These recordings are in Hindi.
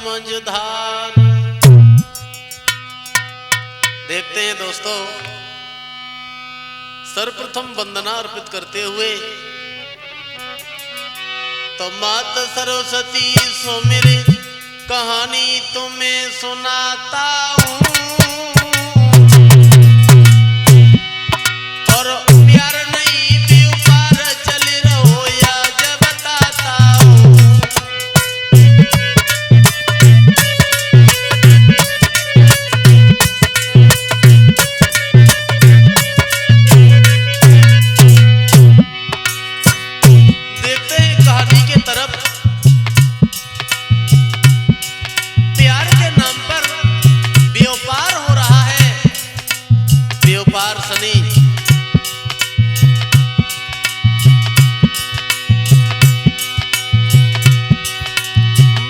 मझधार। देखते हैं दोस्तों, सर्वप्रथम वंदना अर्पित करते हुए तो मात सरस्वती सो मेरी कहानी तुम्हें सुनाता हूँ। और प्यार नहीं भी ऊपर चल रहो या जब बताता हूँ। देखते हैं कहानी के तरफ। प्यार के नाम पर व्यापार हो रहा है, व्यापार सनी।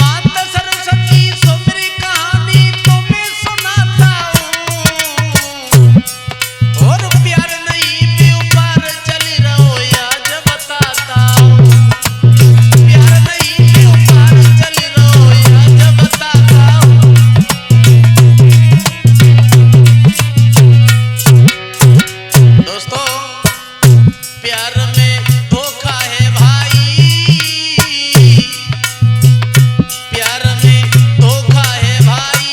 माता सरस्वती सो मेरी कहानी तुम्हें सुनाता हूँ। और प्यार नहीं भी ऊपर चल रहो या जब बताता हूँ। प्यार नहीं भी ऊपर चल रहो या जब बताता हूँ। दोस्तों, प्यार में धोखा है भाई, प्यार में धोखा है भाई।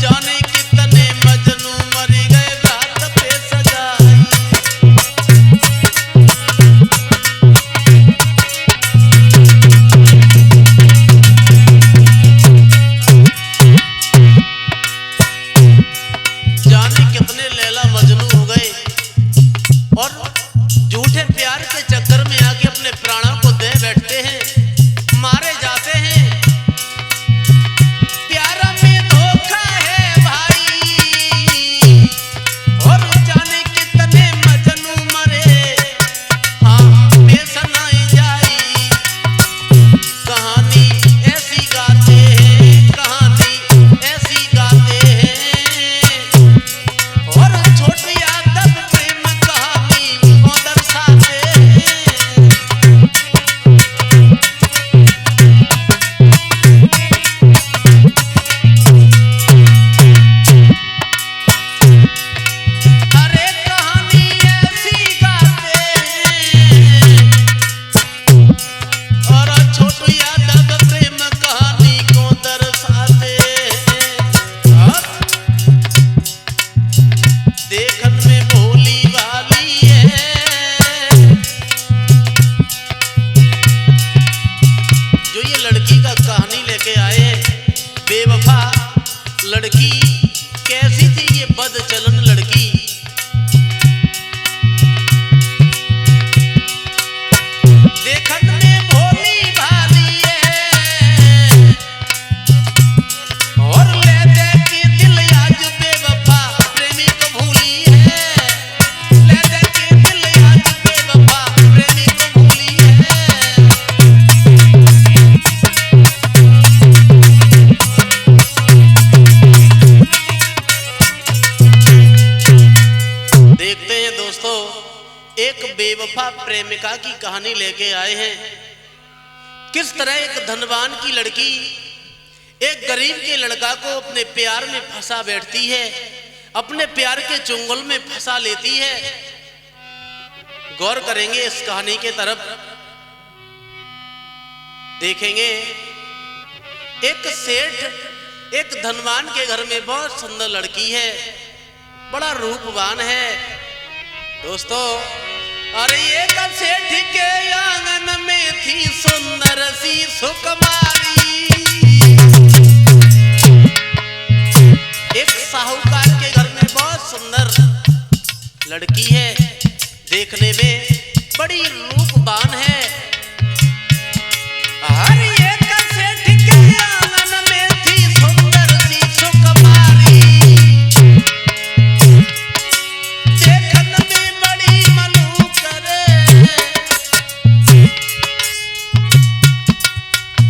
जाने कितने मजनू मर गए रात पे सजाई। जाने कितने लैला मजनू हो गए और झूठे प्यार के चक्कर में आके अपने प्राणों को दे बैठते हैं, मारे जाते हैं। प्यार में धोखा है भाई, और जाने कितने मजनू मरे, हाँ बेसनाई जाई। कहानी ऐसी गाते हैं, कहानी ऐसी गाते हैं। और छोटी यादव प्रेम कहानी को दर्शाते हैं। अरे कहानी ऐसी गाते हैं। और छोटी यादव प्रेम कहानी को दर्शाते हैं। देखन में भोली वाली है, जो ये लड़की का कहानी लेके आए। बेवफा लड़की कैसी थी ये बदचलन लड़की। देखन में भोली भाली है, और ले दे के दिल आज बेवफा प्रेमी को भूली है। ले दे के दिल आज बेवफा प्रेमी को भूली है। देखते हैं दोस्तों, एक बेवफा प्रेमिका की कहानी लेके आए हैं। किस तरह एक धनवान की लड़की एक गरीब के लड़का को अपने प्यार में फंसा बैठती है, अपने प्यार के चुंगल में फंसा लेती है। गौर करेंगे इस कहानी के तरफ। देखेंगे एक सेठ एक धनवान के घर में बहुत सुंदर लड़की है, बड़ा रूपवान है। दोस्तों, अरे एक सेठ के आंगन में थी सुंदर सी सुकुमारी। एक साहूकार के घर में बहुत सुंदर लड़की है, देखने में बड़ी रूपवान है। हर एक सेठ के आंगन में थी सुंदर सी सुकुमारी। देखन में बड़ी मनु करे,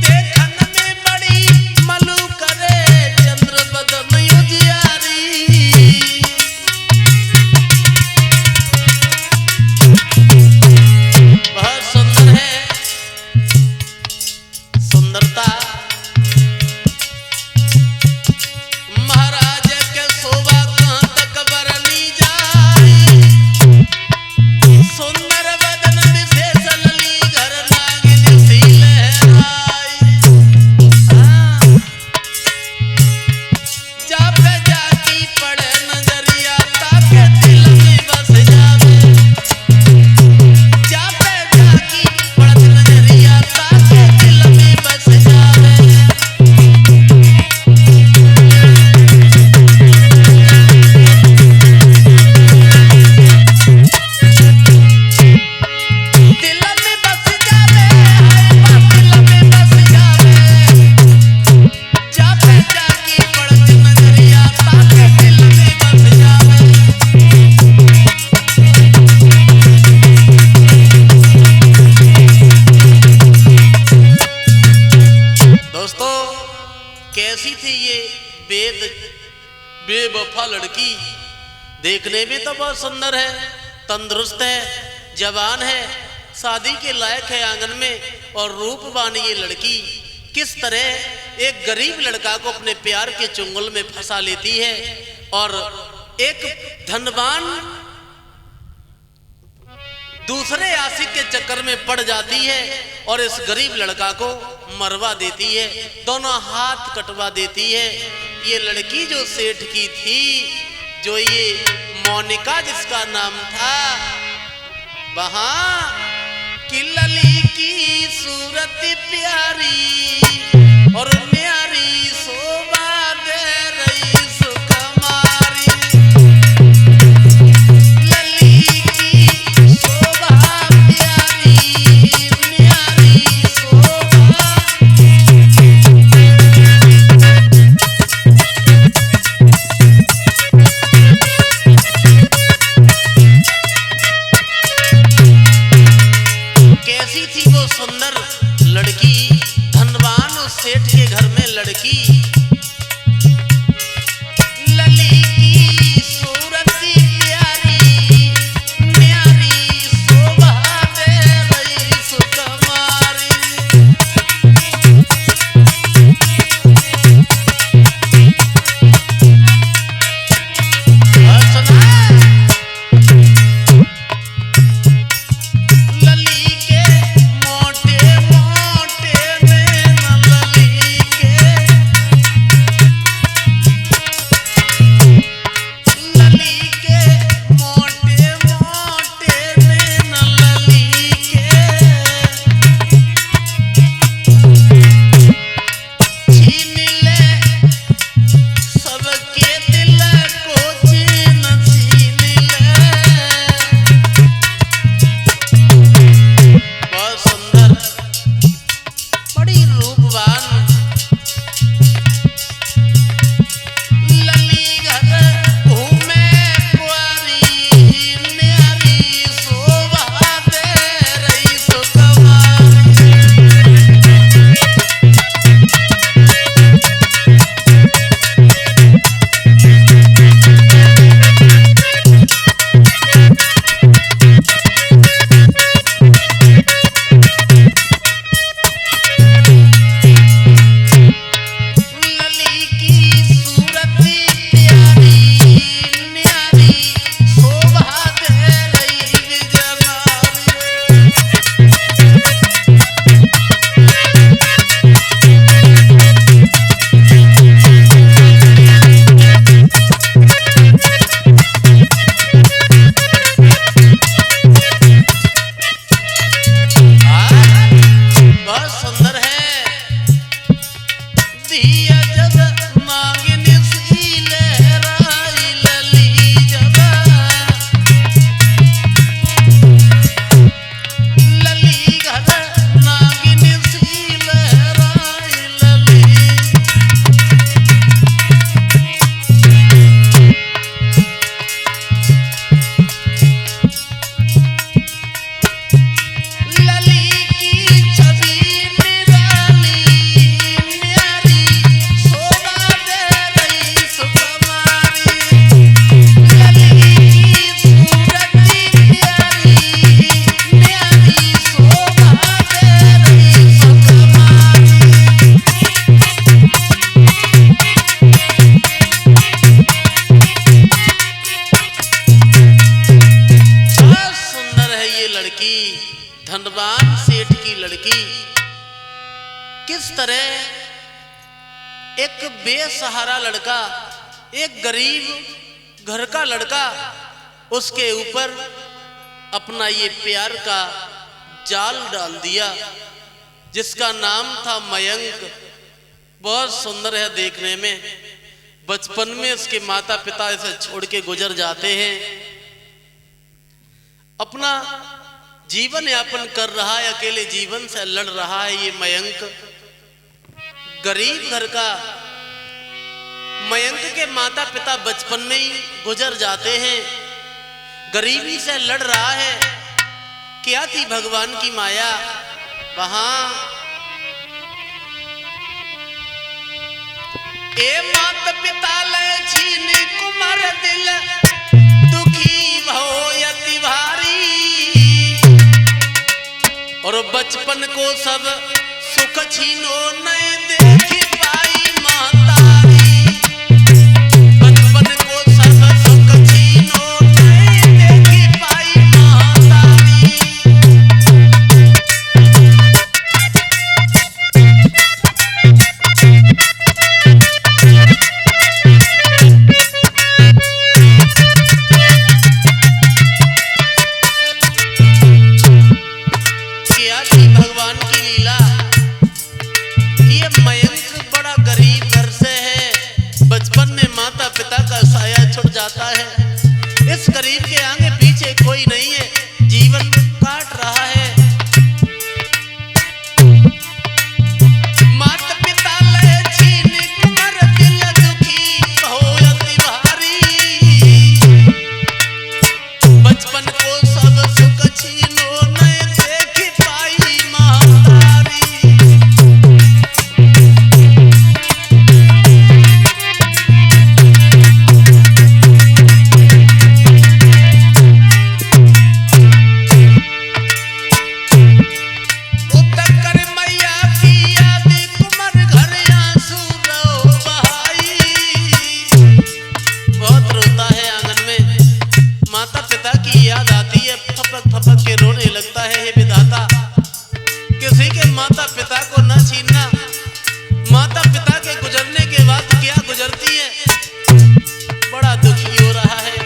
देखन में बड़ी मनु करे, चंद्र बदन उजियारी। कैसी थी ये बेवफा लड़की। देखने में तो बहुत सुंदर है, तंदुरुस्त है, जवान है, शादी के लायक है आंगन में, और रूपवान ये लड़की किस तरह एक गरीब लड़का को अपने प्यार के चुंगल में फंसा लेती है और एक धनवान दूसरे आशिक के चक्कर में पड़ जाती है और इस गरीब लड़का को मरवा देती है, दोनों हाथ कटवा देती है। ये लड़की जो सेठ की थी, जो ये मोनिका जिसका नाम था, वहां की लली की सूरत प्यारी और न्यारी शोभा दे रही सुकुमारी। लली की शोभा प्यारी, न्यारी शोभा। कैसी थी वो सुंदर लड़की, धनवान उस सेठ के घर में लड़की। लली की सूरत प्यारी, न्यारी शोभा दे रही सुकुमारी। लली के मोटे मोटे नैन, लली के लली के मोटे मोटे नैन, लली के छीन ले सबके दिल को, छीन ले। बहुत सुंदर, बड़ी रूपवान लली घर घूमे कुंवारी, न्यारी शोभा दे रही सुकुमारी। लली की सूरत प्यारी, न्यारी शोभा दे रही विजयनारी। बहुत सुंदर है, दिया जब नागिन सी लहराई, लली जब लली घर नागिन सी लहराई, लली। लली की छवि निराली, न्यारी शोभा दे रही सुकुमारी। लली की सूरत प्यारी, न्यारी शोभा दे रही सुकुमारी। बहुत सुंदर है ये लड़की, धनवान सेठ की लड़की। किस तरह एक बेसहारा लड़का, एक गरीब घर का लड़का, उसके ऊपर अपना ये प्यार का जाल डाल दिया, जिसका नाम था मयंक। बहुत सुंदर है देखने में। बचपन में इसके माता पिता इसे छोड़ के गुजर जाते हैं, अपना जीवन यापन कर रहा है, अकेले जीवन से लड़ रहा है ये मयंक, गरीब घर का। मयंक के माता पिता बचपन में ही गुजर जाते हैं, गरीबी से लड़ रहा है। क्या थी भगवान की माया, वहां ए मात पिता ले छीन कुमार दिल दुखी भो यति भारी और बचपन को सब सुख छीनो नहीं देखी पाई मातारी बचपन को सब सुख छीनो नहीं देखी पाई मातारी क्या थी भगवान की लीला। ये मयंक बड़ा गरीब घर से है, बचपन में माता पिता का साया छूट जाता है। इस गरीब के आगे पीछे कोई नहीं है, जीवन काट रहा है। माता पिता ले छीन कुमार दिल दुखी भो यति भारी बचपन को सब सुख छीनो नहीं देखी पाई मातारी उत्तर कर मैया की याद कुमार घर आंसू रो बहाई बहुत रोता है आंगन में, माता पिता की याद आती है, फपक फपक के रोने लगता है। हे विधाता किसी के माता पिता को न छीनना, माता पिता के गुजरने के बाद क्या गुजरती है, बड़ा दुखी हो रहा है।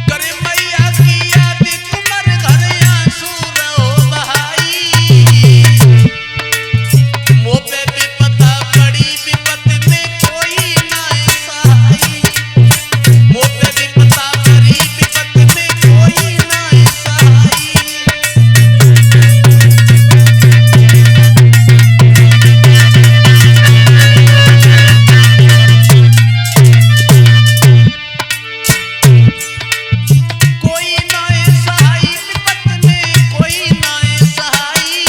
करे मैया की याद कुमार घर आंसू रो बहाई मुँह पे विपदा बड़ी विपत में कोई ना सहाई मुँह पे विपदा बड़ी विपत में कोई ना सहाई कोई ना सहाई विपत में कोई ना सहाई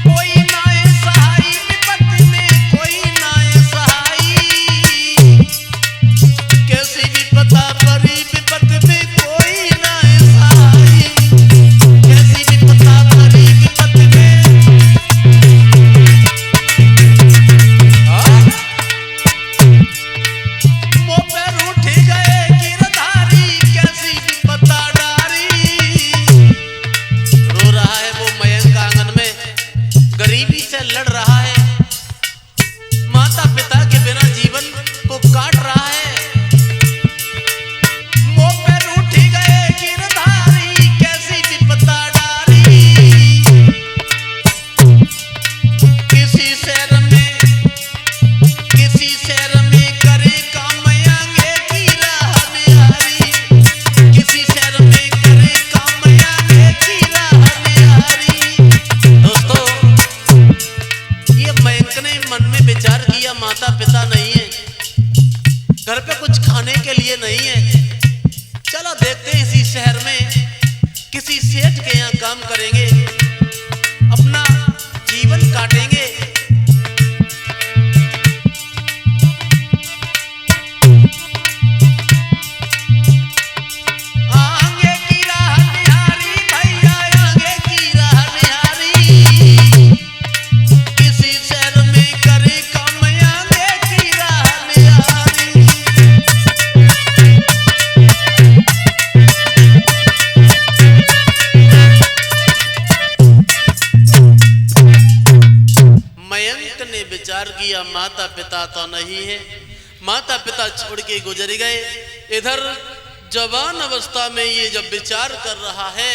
कोई ना सहाई विपत में कोई ना सहाई कैसी विपदा बड़ी विपत में कोई ना सहाई कैसी विपदा बड़ी विपत में मुँह पे रूठ गए गिरधारी कैसी विपदा डारी रो रहा है वो मयंक आंगन में, गरीबी से लड़ रहा है, माता पिता के बिना जीवन को काट रहा है। मुँह पे रूठ गए गिरधारी कैसी विपदा डारी किसी शहर में करे काम आगे की राह निहारी किसी शहर में करे काम आगे की राह निहारी। दोस्तों ये मयंक ने मन में विचार किया माता पिता नहीं है, घर पे कुछ खाने के लिए नहीं है, चलो देखते हैं इसी शहर में किसी सेठ के यहाँ काम करेंगे, अपना जीवन काटेंगे। आगे की राह निहारी भैया आगे की राह निहारी किसी शहर में करे काम आगे की राह निहारी मयंक ने विचार किया माता पिता तो नहीं है, माता पिता छोड़ के गुजर गए। इधर जवान अवस्था में ये जब विचार कर रहा है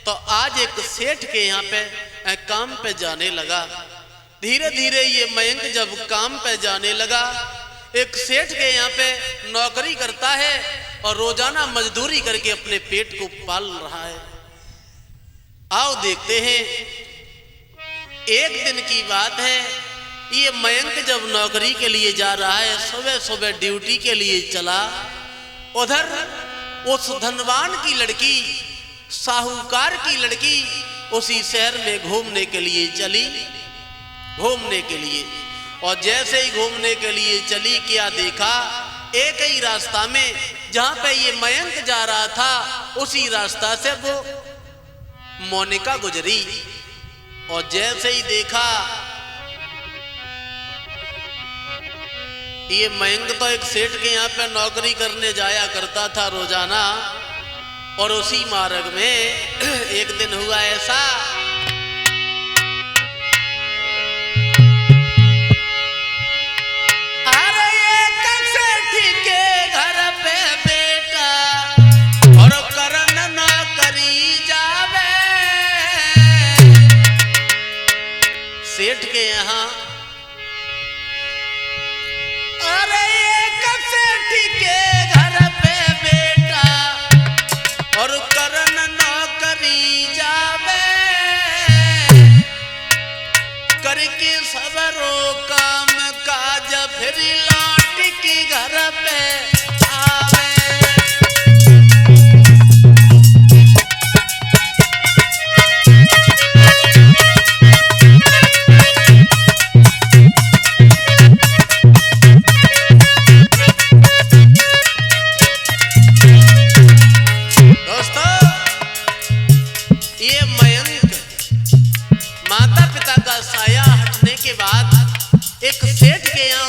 तो आज एक सेठ के यहाँ पे काम पे जाने लगा। धीरे धीरे ये मयंक जब काम पे जाने लगा, एक सेठ के यहाँ पे नौकरी करता है और रोजाना मजदूरी करके अपने पेट को पाल रहा है। आओ देखते हैं। एक दिन की बात है, ये मयंक जब नौकरी के लिए जा रहा है, सुबह सुबह ड्यूटी के लिए चला, उधर उस धनवान की लड़की, साहूकार की लड़की उसी शहर में घूमने के लिए चली, घूमने के लिए। और जैसे ही घूमने के लिए चली, क्या देखा, एक ही रास्ता में जहां पे ये मयंक जा रहा था, उसी रास्ता से वो मोनिका गुजरी। और जैसे ही देखा, ये मयंक तो एक सेठ के यहाँ पे नौकरी करने जाया करता था रोजाना, और उसी मार्ग में एक दिन हुआ ऐसा, अरे एक सेठ के घर पे बेटा और करन नौकरी जावे। सेठ के यहाँ अरे एक सेठ के घर पे बेटा और करन नौकरी जावे, करके सबरो काम काज फिर लौट के घर पे आवे।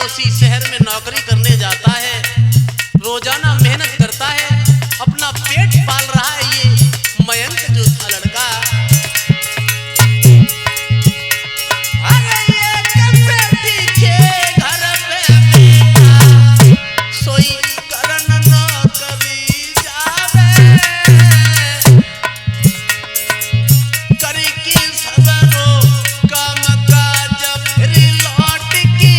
उसी शहर में नौकरी करने जाता है, रोजाना मेहनत करता है, अपना पेट पाल रहा है ये मयंक जो था लड़का। अरे ये सेठ के घर पे बेटा सोई करन नौकरी जावे, करके सबरो काम काज फिर लौट के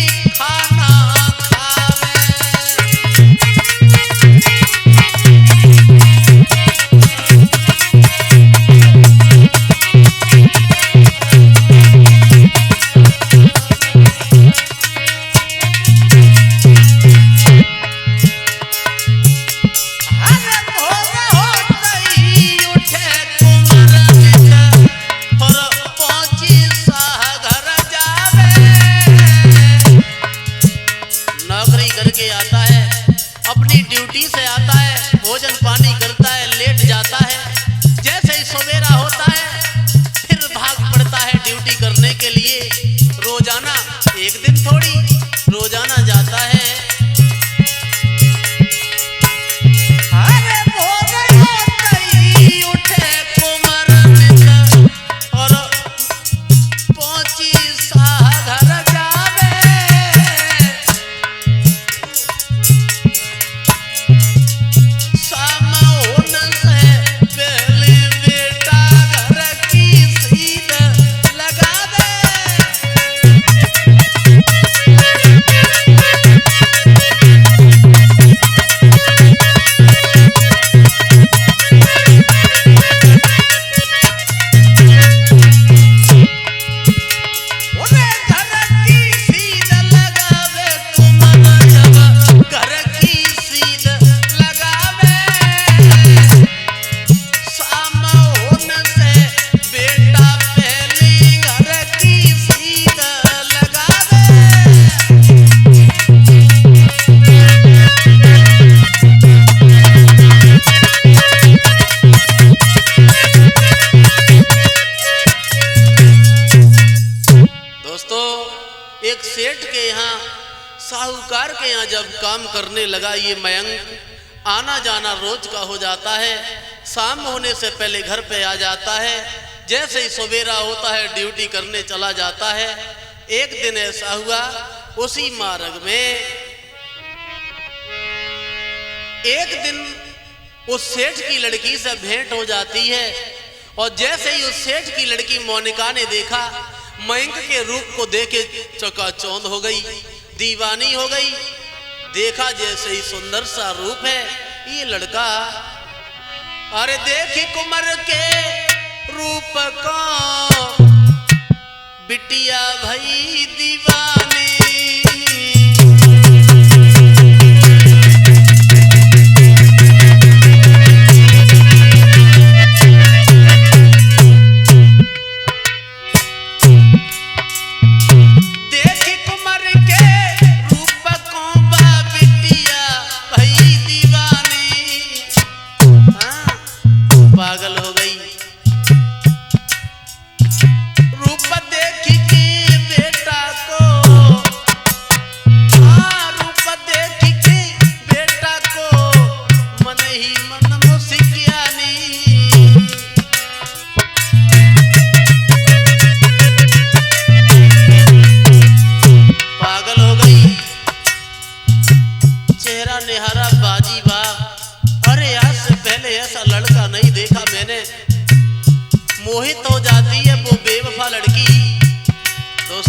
साहूकार के यहाँ जब काम करने लगा ये मयंक, आना जाना रोज का हो जाता है। शाम होने से पहले घर पे आ जाता है, जैसे ही सवेरा होता है ड्यूटी करने चला जाता है। एक दिन ऐसा हुआ, उसी मार्ग में एक दिन उस सेठ की लड़की से भेंट हो जाती है, और जैसे ही उस सेठ की लड़की मोनिका ने देखा, मयंक के रूप को देखे चकाचौंध हो गई, दीवानी हो गई। देखा जैसे ही सुंदर सा रूप है ये लड़का, अरे देखी कुमार के रूप को बिटिया भई दीवानी। मोहित हो जाती है वो बेवफा लड़की। दोस्तों